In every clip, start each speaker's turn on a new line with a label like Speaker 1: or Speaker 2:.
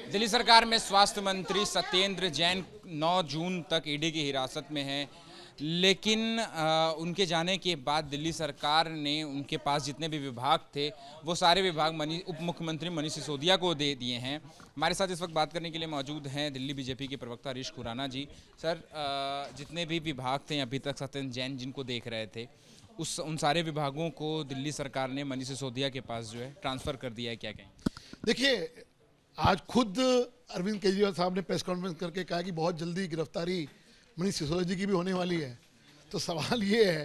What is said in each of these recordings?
Speaker 1: दिल्ली सरकार में स्वास्थ्य मंत्री सत्येंद्र जैन 9 जून तक ईडी की हिरासत में हैं, लेकिन उनके जाने के बाद दिल्ली सरकार ने उनके पास जितने भी विभाग थे वो सारे विभाग उप मुख्यमंत्री मनीष सिसोदिया को दे दिए हैं। हमारे साथ इस वक्त बात करने के लिए मौजूद हैं दिल्ली बीजेपी के प्रवक्ता हरीश खुराना जी। सर, जितने भी विभाग थे अभी तक सत्येंद्र जैन जिनको देख रहे थे, उन सारे विभागों को दिल्ली सरकार ने मनीष सिसोदिया के पास जो है ट्रांसफ़र कर दिया है, क्या कहें?
Speaker 2: देखिए, आज खुद अरविंद केजरीवाल साहब ने प्रेस कॉन्फ्रेंस करके कहा कि बहुत जल्दी गिरफ्तारी मनीष सिसोदिया जी की भी होने वाली है। तो सवाल ये है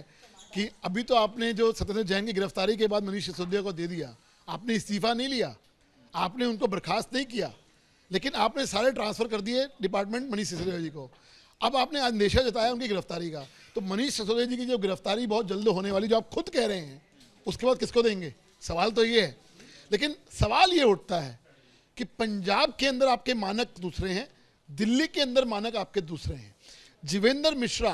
Speaker 2: कि अभी तो आपने जो सत्येंद्र जैन की गिरफ्तारी के बाद मनीष सिसोदिया को दे दिया, आपने इस्तीफा नहीं लिया, आपने उनको बर्खास्त नहीं किया, लेकिन आपने सारे ट्रांसफ़र कर दिए डिपार्टमेंट मनीष सिसोदिया जी को। अब आपने अंदेशा जताया उनकी गिरफ्तारी का, तो मनीष सिसोदिया जी की जो गिरफ्तारी बहुत जल्द होने वाली, जो आप खुद कह रहे हैं, उसके बाद किसको देंगे? सवाल तो ये है। लेकिन सवाल ये उठता है कि पंजाब के अंदर आपके मानक दूसरे हैं, दिल्ली के अंदर मानक आपके दूसरे हैं। जीवेंद्र मिश्रा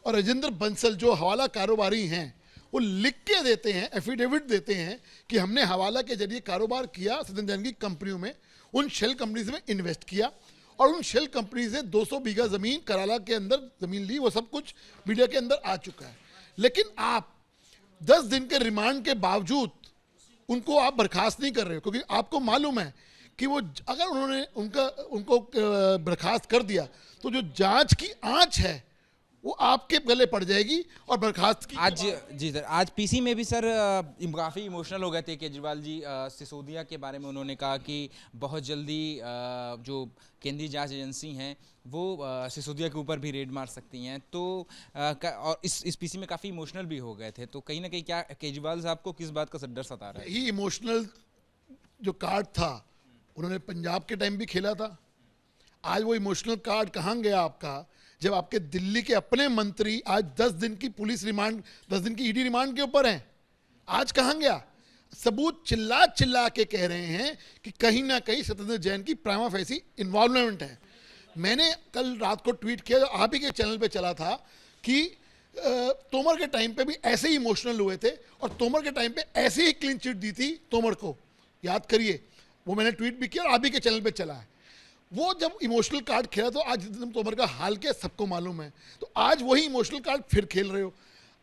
Speaker 2: और राजेंद्र बंसल जो हवाला कारोबारी हैं, वो लिख के देते हैं, एफिडेविट देते हैं कि हमने हवाला के जरिए कारोबार किया, सत्येंद्र जैन की कंपनियों में, उन शेल कंपनीज में इन्वेस्ट किया और उन शेल कंपनी से 200 बीघा ज़मीन कराला के अंदर ज़मीन ली। वो सब कुछ मीडिया के अंदर आ चुका है। लेकिन आप 10 दिन के रिमांड के बावजूद उनको आप बर्खास्त नहीं कर रहे हो, क्योंकि आपको मालूम है कि वो अगर उन्होंने उनको बर्खास्त कर दिया तो जो जांच की आंच है वो आपके गले पड़ जाएगी और बर्खास्त की
Speaker 1: आज जी सर, आज पीसी में भी सर काफ़ी इमोशनल हो गए थे केजरीवाल जी। सिसोदिया के बारे में उन्होंने कहा कि बहुत जल्दी जो केंद्रीय जांच एजेंसी हैं वो सिसोदिया के ऊपर भी रेड मार सकती हैं। तो और इस पीसी में काफ़ी इमोशनल भी हो गए थे। तो कहीं ना कहीं क्या केजरीवाल साहब को किस बात का डर सता रहा है?
Speaker 2: ही इमोशनल जो कार्ड था उन्होंने पंजाब के टाइम भी खेला था। आज वो इमोशनल कार्ड कहाँ गया आपका, जब आपके दिल्ली के अपने मंत्री आज 10 दिन की पुलिस रिमांड, 10 दिन की ईडी रिमांड के ऊपर हैं? आज कहाँ गया? सबूत चिल्ला चिल्ला के कह रहे हैं कि कहीं ना कहीं सत्येंद्र जैन की प्राइमा फेसी इन्वॉल्वमेंट है। मैंने कल रात को ट्वीट किया, जो आप ही के चैनल पे चला था, कि तोमर के टाइम पे भी ऐसे ही इमोशनल हुए थे और तोमर के टाइम पे ऐसे ही क्लीन चिट दी थी तोमर को, याद करिए। वो मैंने ट्वीट भी किया और आप ही के चैनल पे चला है। वो जब इमोशनल कार्ड खेला तो आज तोमर का हाल क्या सबको मालूम है। तो आज वही इमोशनल कार्ड फिर खेल रहे हो।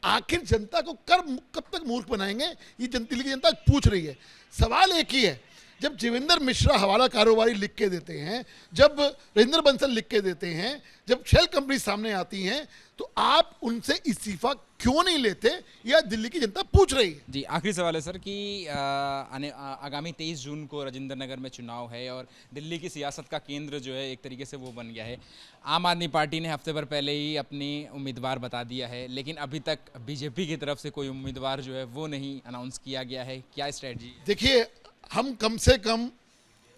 Speaker 2: आखिर जनता को कब तक मूर्ख बनाएंगे, ये दिल्ली की जनता पूछ रही है। सवाल एक ही है, जब जीवेंद्र मिश्रा हवाला कारोबारी लिख के देते हैं, जब राजेंद्र बंसल लिख के देते हैं, जब शेल कंपनी सामने आती हैं, तो आप उनसे इस्तीफा क्यों नहीं लेते, यह दिल्ली की जनता पूछ रही है।
Speaker 1: जी, आखिरी सवाल है सर कि आगामी 23 जून को राजेंद्र नगर में चुनाव है और दिल्ली की सियासत का केंद्र जो है एक तरीके से वो बन गया है। आम आदमी पार्टी ने हफ्ते भर पहले ही अपनी उम्मीदवार बता दिया है, लेकिन अभी तक बीजेपी की तरफ से कोई उम्मीदवार जो है वो नहीं अनाउंस किया गया है। क्या स्ट्रेटजी?
Speaker 2: देखिए, हम कम से कम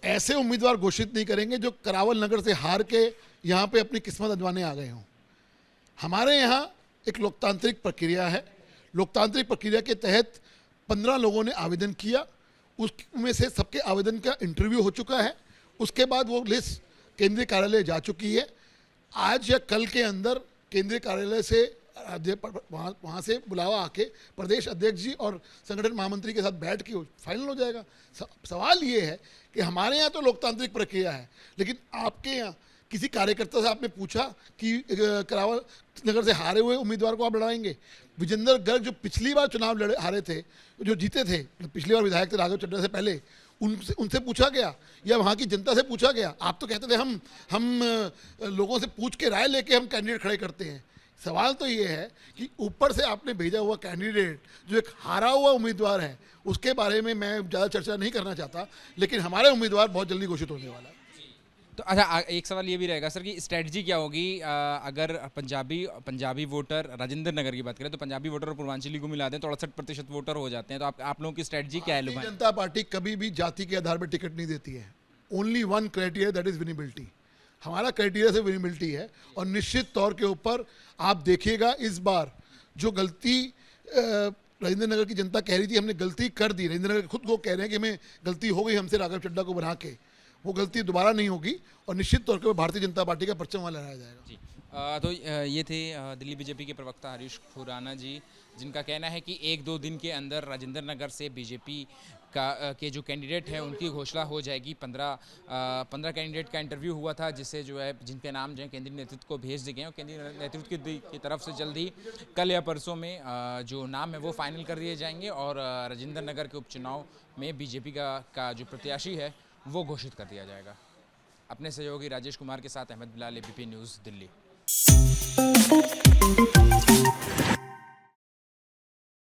Speaker 2: ऐसे उम्मीदवार घोषित नहीं करेंगे जो करावल नगर से हार के यहाँ पे अपनी किस्मत आजमाने आ गए हों। हमारे यहाँ एक लोकतांत्रिक प्रक्रिया है। लोकतांत्रिक प्रक्रिया के तहत 15 लोगों ने आवेदन किया, उसमें से सबके आवेदन का इंटरव्यू हो चुका है। उसके बाद वो लिस्ट केंद्रीय कार्यालय जा चुकी है। आज या कल के अंदर केंद्रीय कार्यालय से वहाँ से बुलावा आके प्रदेश अध्यक्ष जी और संगठन महामंत्री के साथ बैठ के फाइनल हो जाएगा। सवाल ये है कि हमारे यहाँ तो लोकतांत्रिक प्रक्रिया है, लेकिन आपके यहाँ किसी कार्यकर्ता से आपने पूछा कि करावल नगर से हारे हुए उम्मीदवार को आप लड़ाएंगे? विजेंद्र गर्ग जो पिछली बार चुनाव हारे थे, जो जीते थे, पिछली बार विधायक थे राघव चड्ढा से पहले, उनसे पूछा गया या वहाँ की जनता से पूछा गया? आप तो कहते थे हम लोगों से पूछ के राय लेके हम कैंडिडेट खड़े करते हैं। सवाल तो ये है कि ऊपर से आपने भेजा हुआ कैंडिडेट जो एक हारा हुआ उम्मीदवार है, उसके बारे में मैं ज़्यादा चर्चा नहीं करना चाहता, लेकिन हमारे उम्मीदवार बहुत जल्दी घोषित होने वाला है।
Speaker 1: तो अच्छा, एक सवाल ये भी रहेगा सर कि स्ट्रेटजी क्या होगी अगर पंजाबी वोटर राजेंद्र नगर की बात करें तो पंजाबी वोटर और पूर्वांचली को मिला दें तो 68% वोटर हो जाते हैं। तो आप लोगों की स्ट्रेटजी क्या है?
Speaker 2: भारतीय जनता पार्टी कभी भी जाति के आधार पर टिकट नहीं देती है। Only one criteria, that is winnability. हमारा क्राइटेरिया से विनेबिलिटी है और निश्चित तौर के ऊपर आप देखिएगा इस बार जो गलती राजेंद्र नगर की जनता कह रही थी हमने गलती कर दी, राजेंद्र नगर खुद को कह रहे हैं कि हमें गलती हो गई हमसे राघव चड्ढा को बना के, वो गलती दोबारा नहीं होगी और निश्चित तौर पर भारतीय जनता पार्टी का परचम वहाँ लहराया जाएगा।
Speaker 1: जी, तो ये थे दिल्ली बीजेपी के प्रवक्ता हरीश खुराना जी, जिनका कहना है कि 1-2 दिन के अंदर राजेंद्र नगर से बीजेपी के जो कैंडिडेट हैं उनकी घोषणा हो जाएगी। 15 कैंडिडेट का इंटरव्यू हुआ था, जिससे जो है जिनके नाम जो है केंद्रीय नेतृत्व को भेज दिए गए हैं, और केंद्रीय नेतृत्व की तरफ से जल्द ही कल या परसों में जो नाम है वो फाइनल कर दिए जाएंगे और राजेंद्र नगर के उपचुनाव में बीजेपी का जो प्रत्याशी है वो घोषित कर दिया जाएगा। अपने सहयोगी राजेश कुमार के साथ अहमद बिलाल, एबीपी न्यूज़, दिल्ली।